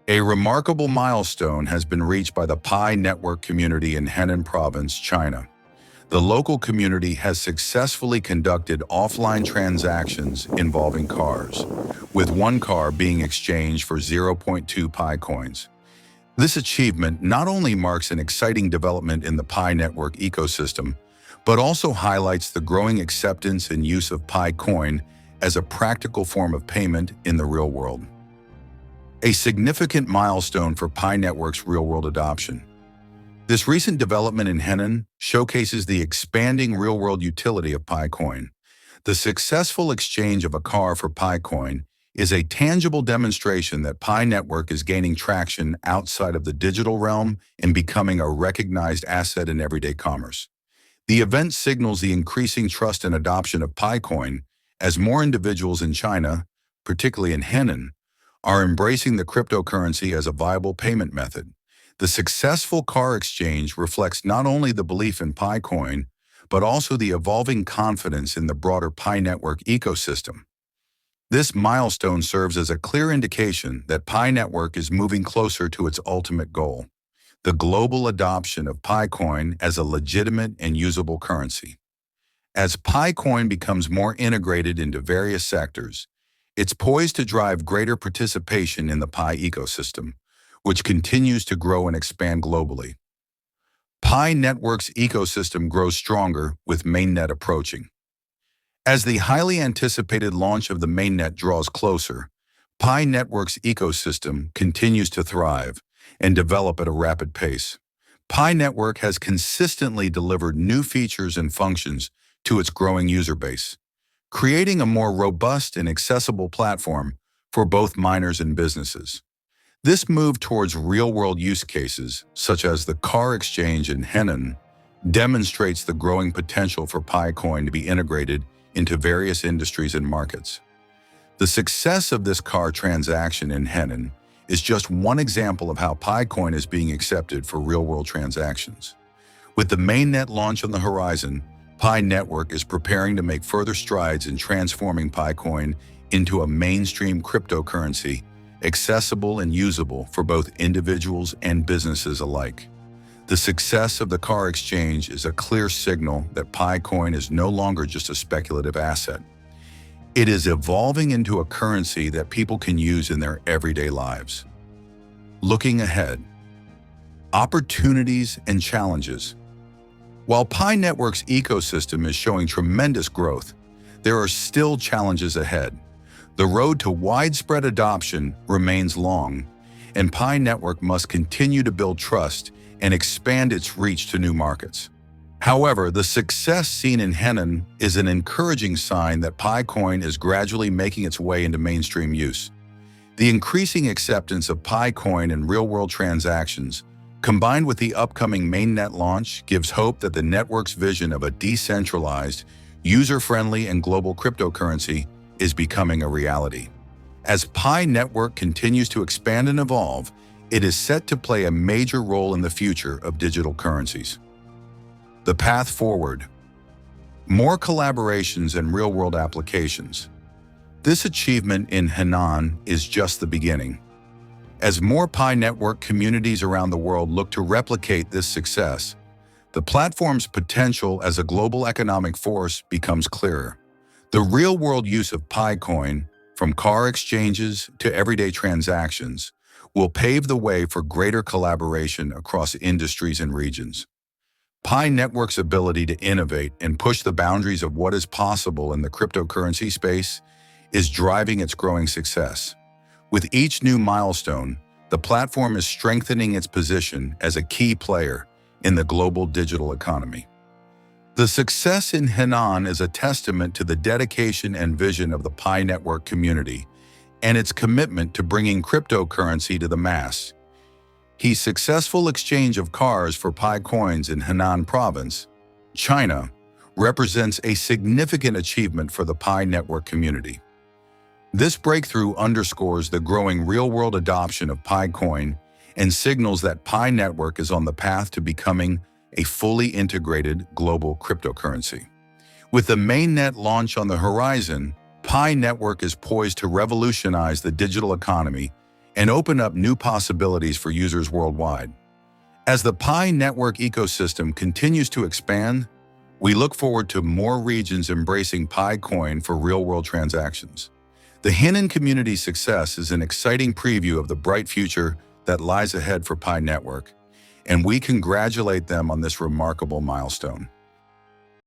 A remarkable milestone has been reached by the PiNetwork community in Henan Province, China. The local community has successfully conducted offline transactions involving cars, with one car being exchanged for zero point 0.2 Pi coins. This achievement not only marks an exciting development in the PiNetwork ecosystem, but also highlights the growing acceptance and use of Pi coin as a practical form of payment in the real world. A significant milestone for PiNetwork's real-world adoption. This recent development in Henan showcases the expanding real-world utility of Pi coin. The successful exchange of a car for Pi coin is a tangible demonstration that PiNetwork is gaining traction outside of the digital realm and becoming a recognized asset in everyday commerce. The event signals the increasing trust and adoption of Pi coin as more individuals in China, particularly in Henan, are embracing the cryptocurrency as a viable payment method. The successful car exchange reflects not only the belief in Pi coin, but also the evolving confidence in the broader PiNetwork ecosystem. This milestone serves as a clear indication that PiNetwork is moving closer to its ultimate goal, the global adoption of Pi coin as a legitimate and usable currency. As Pi coin becomes more integrated into various sectors, it's poised to drive greater participation in the Pi ecosystem, which continues to grow and expand globally. PiNetwork's ecosystem grows stronger with mainnet approaching. As the highly anticipated launch of the mainnet draws closer, PiNetwork's ecosystem continues to thrive and develop at a rapid pace. PiNetwork has consistently delivered new features and functions to its growing user base, creating a more robust and accessible platform for both miners and businesses. This move towards real-world use cases, such as the car exchange in Henan, demonstrates the growing potential for Pi coin to be integrated into various industries and markets. The success of this car transaction in Henan is just one example of how Pi coin is being accepted for real-world transactions. With the mainnet launch on the horizon, PiNetwork is preparing to make further strides in transforming Pi coin into a mainstream cryptocurrency, accessible and usable for both individuals and businesses alike. The success of the car exchange is a clear signal that Pi coin is no longer just a speculative asset. It is evolving into a currency that people can use in their everyday lives. Looking ahead, opportunities and challenges. While PiNetwork's ecosystem is showing tremendous growth, there are still challenges ahead. The road to widespread adoption remains long, and PiNetwork must continue to build trust and expand its reach to new markets. However, the success seen in Henan is an encouraging sign that Pi coin is gradually making its way into mainstream use. The increasing acceptance of Pi coin in real-world transactions, combined with the upcoming mainnet launch, gives hope that the network's vision of a decentralized, user-friendly, and global cryptocurrency is becoming a reality. As PiNetwork continues to expand and evolve, it is set to play a major role in the future of digital currencies. The path forward. More collaborations and real-world applications. This achievement in Henan is just the beginning. As more PiNetwork communities around the world look to replicate this success, the platform's potential as a global economic force becomes clearer. The real-world use of Pi coin, from car exchanges to everyday transactions, will pave the way for greater collaboration across industries and regions. PiNetwork's ability to innovate and push the boundaries of what is possible in the cryptocurrency space is driving its growing success. With each new milestone, the platform is strengthening its position as a key player in the global digital economy. The success in Henan is a testament to the dedication and vision of the PiNetwork community and its commitment to bringing cryptocurrency to the mass. His successful exchange of cars for Pi coins in Henan Province, China, represents a significant achievement for the PiNetwork community. This breakthrough underscores the growing real-world adoption of Pi coin and signals that PiNetwork is on the path to becoming a fully integrated global cryptocurrency. With the mainnet launch on the horizon, PiNetwork is poised to revolutionize the digital economy and open up new possibilities for users worldwide. As the Pi network ecosystem continues to expand, we look forward to more regions embracing Pi coin for real-world transactions. The Henan community's success is an exciting preview of the bright future that lies ahead for PiNetwork, and we congratulate them on this remarkable milestone.